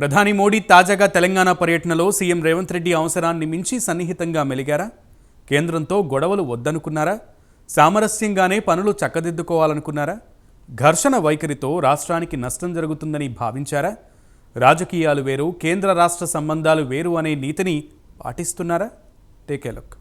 ప్రధాని మోడీ తాజాగా తెలంగాణ పర్యటనలో సీఎం రేవంత్ రెడ్డి అవసరాన్ని మించి సన్నిహితంగా మెలిగారా? కేంద్రంతో గొడవలు వద్దనుకున్నారా? సామరస్యంగానే పనులు చక్కదిద్దుకోవాలనుకున్నారా? ఘర్షణ వైఖరితో రాష్ట్రానికి నష్టం జరుగుతుందని భావించారా? రాజకీయాలు వేరు, కేంద్ర రాష్ట్ర సంబంధాలు వేరు అనే నీతిని పాటిస్తున్నారా? Take a look.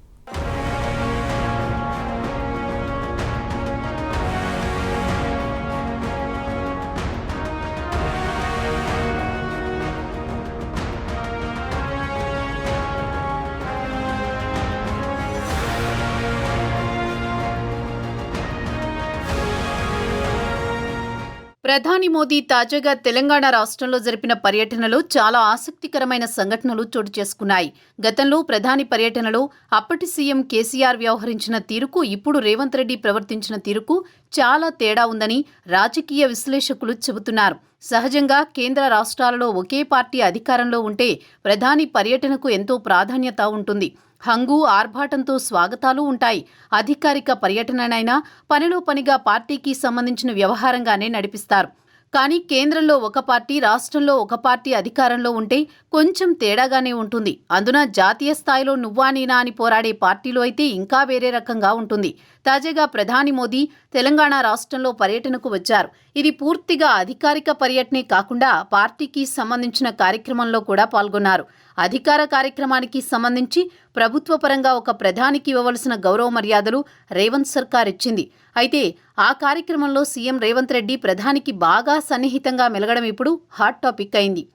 ప్రధాని మోదీ తాజాగా తెలంగాణ రాష్ట్రంలో జరిపిన పర్యటనలో చాలా ఆసక్తికరమైన సంఘటనలు చోటు చేసుకున్నాయి. గతంలో ప్రధాని పర్యటనలో అప్పటి సీఎం కేసీఆర్ వ్యవహరించిన తీరుకు ఇప్పుడు రేవంత్ రెడ్డి ప్రవర్తించిన తీరుకు చాలా తేడా ఉందని రాజకీయ విశ్లేషకులు చెబుతున్నారు. సహజంగా కేంద్ర రాష్ట్రాలలో ఒకే పార్టీ అధికారంలో ఉంటే ప్రధాని పర్యటనకు ఎంతో ప్రాధాన్యత ఉంటుంది. హంగు ఆర్భాటంతో స్వాగతాలు ఉంటాయి. అధికారిక పర్యటననైనా పనిలో పనిగా పార్టీకి సంబంధించిన వ్యవహారంగానే నడిపిస్తారు. కానీ కేంద్రంలో ఒక పార్టీ, రాష్ట్రంలో ఒక పార్టీ అధికారంలో ఉంటే కొంచెం తేడాగానే ఉంటుంది. అందున జాతీయ స్థాయిలో నువ్వా నేనా అని పోరాడే పార్టీలో అయితే ఇంకా వేరే రకంగా ఉంటుంది. తాజాగా ప్రధాని మోదీ తెలంగాణ రాష్ట్రంలో పర్యటనకు వచ్చారు. ఇది పూర్తిగా అధికారిక పర్యటనే కాకుండా పార్టీకి సంబంధించిన కార్యక్రమంలో కూడా పాల్గొన్నారు. అధికార కార్యక్రమానికి సంబంధించి ప్రభుత్వ పరంగా ఒక ప్రధానికి ఇవ్వవలసిన గౌరవ మర్యాదలు రేవంత్ సర్కార్ ఇచ్చింది. అయితే ఆ కార్యక్రమంలో సీఎం రేవంత్ రెడ్డి ప్రధానికి బాగా సన్నిహితంగా మెలగడం ఇప్పుడు హాట్ టాపిక్ అయింది.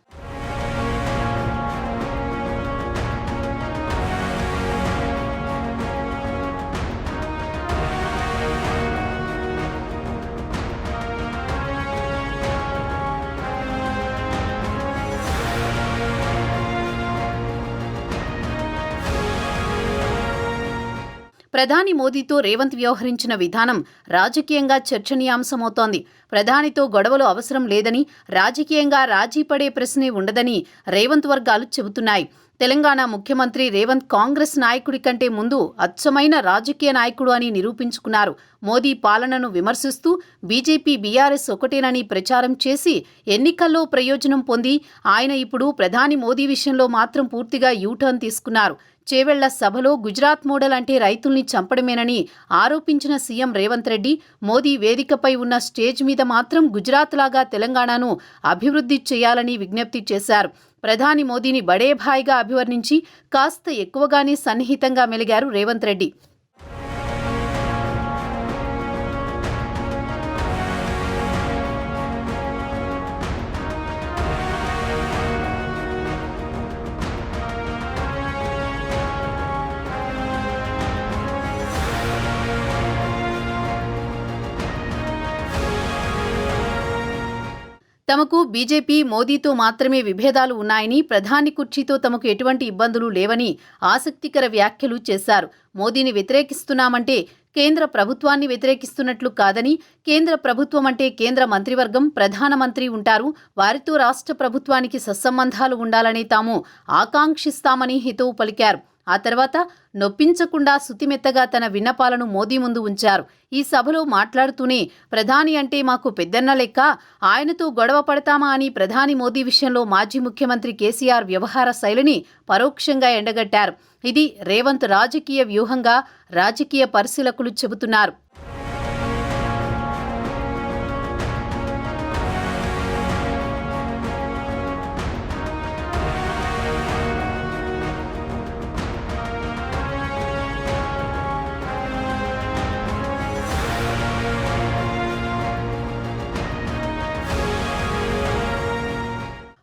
ప్రధాని మోదీతో రేవంత్ వ్యవహరించిన విధానం రాజకీయంగా చర్చనీయాంశమవుతోంది. ప్రధానితో గొడవలు అవసరం లేదని, రాజకీయంగా రాజీ పడే ప్రశ్నే ఉండదని రేవంత్ వర్గాలు చెబుతున్నాయి. తెలంగాణ ముఖ్యమంత్రి రేవంత్ కాంగ్రెస్ నాయకుడి కంటే ముందు అచ్చమైన రాజకీయ నాయకుడు అని నిరూపించుకున్నారు. మోదీ పాలనను విమర్శిస్తూ బీజేపీ, బీఆర్ఎస్ ఒకటేనని ప్రచారం చేసి ఎన్నికల్లో ప్రయోజనం పొంది ఆయన ఇప్పుడు ప్రధాని మోదీ విషయంలో మాత్రం పూర్తిగా యూటర్న్ తీసుకున్నారు. చేవెళ్ల సభలో గుజరాత్ మోడల్ అంటే రైతుల్ని చంపడమేనని ఆరోపించిన సీఎం రేవంత్ రెడ్డి మోదీ వేదికపై ఉన్న స్టేజ్ మీద మాత్రం గుజరాత్ లాగా తెలంగాణను అభివృద్ధి చేయాలని విజ్ఞప్తి చేశారు. ప్రధాని మోదీని బడే భాయిగా అభివర్ణించి కాస్త ఎక్కువగానే సన్నిహితంగా మెలిగారు రేవంత్ రెడ్డి. తమకు బీజేపీ, మోదీతో మాత్రమే విభేదాలు ఉన్నాయని, ప్రధాని కుర్చీతో తమకు ఎటువంటి ఇబ్బందులు లేవని ఆసక్తికర వ్యాఖ్యలు చేశారు. మోదీని వ్యతిరేకిస్తున్నామంటే కేంద్ర ప్రభుత్వాన్ని వ్యతిరేకిస్తున్నట్లు కాదని, కేంద్ర ప్రభుత్వం అంటే కేంద్ర మంత్రివర్గం, ప్రధానమంత్రి ఉంటారు. వారితో రాష్ట్ర ప్రభుత్వానికి సత్సంబంధాలు ఉండాలని తాము ఆకాంక్షిస్తామని హితవు పలికారు. ఆ తర్వాత నొప్పించకుండా శుతిమెత్తగా తన విన్నపాలను మోదీ ముందు ఉంచారు. ఈ సభలో మాట్లాడుతూనే ప్రధాని అంటే మాకు పెద్దన్న లెక్క, ఆయనతో గొడవ పడతామా అని ప్రధాని మోదీ విషయంలో మాజీ ముఖ్యమంత్రి కేసీఆర్ వ్యవహార శైలిని పరోక్షంగా ఎండగట్టారు. ఇది రేవంత్ రాజకీయ వ్యూహంగా రాజకీయ పరిశీలకులు చెబుతున్నారు.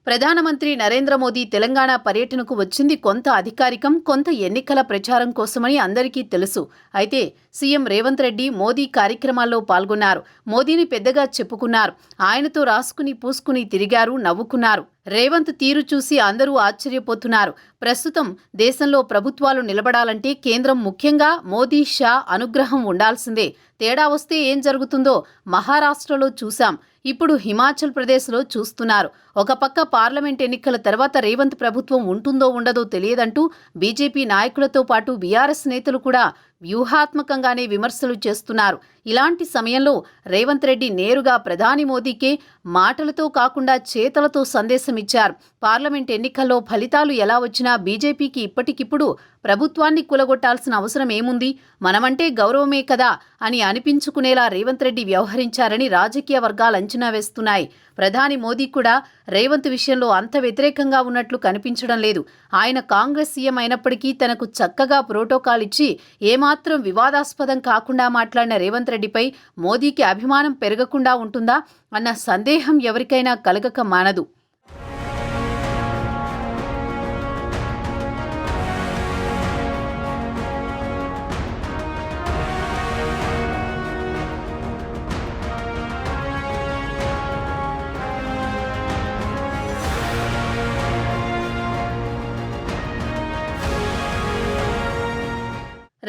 ప్రధానమంత్రి నరేంద్ర మోదీ తెలంగాణ పర్యటనకు వచ్చింది కొంత అధికారికం, కొంత ఎన్నికల ప్రచారం కోసమని అందరికీ తెలుసు. అయితే సీఎం రేవంత్ రెడ్డి మోదీ కార్యక్రమాల్లో పాల్గొన్నారు. మోదీని పెద్దగా చెప్పుకున్నారు. ఆయనతో రాసుకుని పూసుకుని తిరిగారు, నవ్వుకున్నారు. రేవంత్ తీరు చూసి అందరూ ఆశ్చర్యపోతున్నారు. ప్రస్తుతం దేశంలో ప్రభుత్వాలు నిలబడాలంటే కేంద్రం, ముఖ్యంగా మోదీ, షా అనుగ్రహం ఉండాల్సిందే. తేడా వస్తే ఏం జరుగుతుందో మహారాష్ట్రలో చూశాం. ఇప్పుడు హిమాచల్ ప్రదేశ్లో చూస్తున్నారు. ఒక పక్క పార్లమెంట్ ఎన్నికల తర్వాత రేవంత్ ప్రభుత్వం ఉంటుందో ఉండదో తెలియదంటూ బీజేపీ నాయకులతో పాటు బీఆర్ఎస్ నేతలు కూడా వ్యూహాత్మకంగానే విమర్శలు చేస్తున్నారు. ఇలాంటి సమయంలో రేవంత్ రెడ్డి నేరుగా ప్రధాని మోదీకే మాటలతో కాకుండా చేతలతో సందేశం ఇచ్చారు. పార్లమెంట్ ఎన్నికల్లో ఫలితాలు ఎలా వచ్చినా బీజేపీకి ఇప్పటికిప్పుడు ప్రభుత్వాన్ని కూలగొట్టాల్సిన అవసరం ఏముంది, మనమంటే గౌరవమే కదా అని అనిపించుకునేలా రేవంత్ రెడ్డి వ్యవహరించారని రాజకీయ వర్గాలు అంచనా వేస్తున్నాయి. ప్రధాని మోదీ కూడా రేవంత్ విషయంలో అంత వ్యతిరేకంగా ఉన్నట్లు కనిపించడం లేదు. ఆయన కాంగ్రెస్ సీఎం అయినప్పటికీ తనకు చక్కగా ప్రోటోకాల్ ఇచ్చి ఏమాత్రం వివాదాస్పదం కాకుండా మాట్లాడిన రేవంత్ రెడ్డిపై మోదీకి అభిమానం పెరగకుండా ఉంటుందా అన్న సందేహం ఎవరికైనా కలగక మానదు.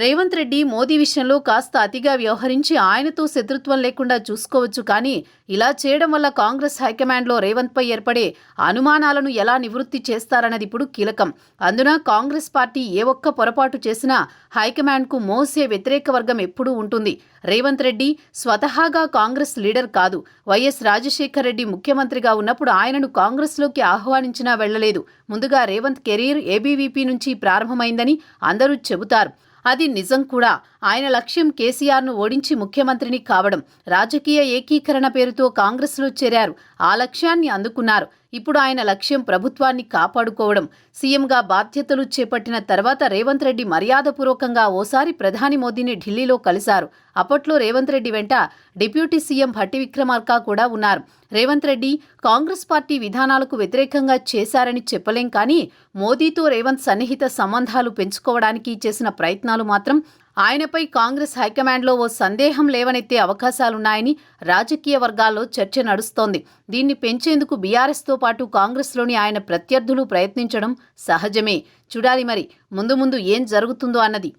రేవంత్ రెడ్డి మోదీ విషయంలో కాస్త అతిగా వ్యవహరించి ఆయనతో శత్రుత్వం లేకుండా చూసుకోవచ్చు, కానీ ఇలా చేయడం వల్ల కాంగ్రెస్ హైకమాండ్లో రేవంత్పై ఏర్పడే అనుమానాలను ఎలా నివృత్తి చేస్తారన్నది ఇప్పుడు కీలకం. అందున కాంగ్రెస్ పార్టీ ఏ ఒక్క పొరపాటు చేసినా హైకమాండ్కు మోసే వ్యతిరేక వర్గం ఎప్పుడూ ఉంటుంది. రేవంత్ రెడ్డి స్వతహాగా కాంగ్రెస్ లీడర్ కాదు. వైఎస్ రాజశేఖర్ రెడ్డి ముఖ్యమంత్రిగా ఉన్నప్పుడు ఆయనను కాంగ్రెస్లోకి ఆహ్వానించినా వెళ్లలేదు. ముందుగా రేవంత్ కెరీర్ ఏబీవీపీ నుంచి ప్రారంభమైందని అందరూ చెబుతారు. అది నిజం కూడా. ఆయన లక్ష్యం కేసీఆర్ను ఓడించి ముఖ్యమంత్రిని కావడం. రాజకీయ ఏకీకరణ పేరుతో కాంగ్రెస్లో చేరారు. ఆ లక్ష్యాన్ని అందుకున్నారు. ఇప్పుడు ఆయన లక్ష్యం ప్రభుత్వాన్ని కాపాడుకోవడం. సీఎంగా బాధ్యతలు చేపట్టిన తర్వాత రేవంత్ రెడ్డి మర్యాదపూర్వకంగా ఓసారి ప్రధాని మోదీని ఢిల్లీలో కలిశారు. అప్పట్లో రేవంత్ రెడ్డి వెంట డిప్యూటీ సీఎం భట్టి విక్రమార్క కూడా ఉన్నారు. రేవంత్ రెడ్డి కాంగ్రెస్ పార్టీ విధానాలకు వ్యతిరేకంగా చేశారని చెప్పలేం, కానీ మోదీతో రేవంత్ సన్నిహిత సంబంధాలు పెంచుకోవడానికి చేసిన ప్రయత్నాలు మాత్రం ఆయనపై కాంగ్రెస్ హైకమాండ్లో ఓ సందేహం లేవనెత్తే అవకాశాలున్నాయని రాజకీయ వర్గాల్లో చర్చ నడుస్తోంది. దీన్ని పెంచేందుకు బీఆర్ఎస్తో పాటు కాంగ్రెస్లోని ఆయన ప్రత్యర్థులు ప్రయత్నించడం సహజమే. చూడాలి మరి ముందు ముందు ఏం జరుగుతుందో అన్నది.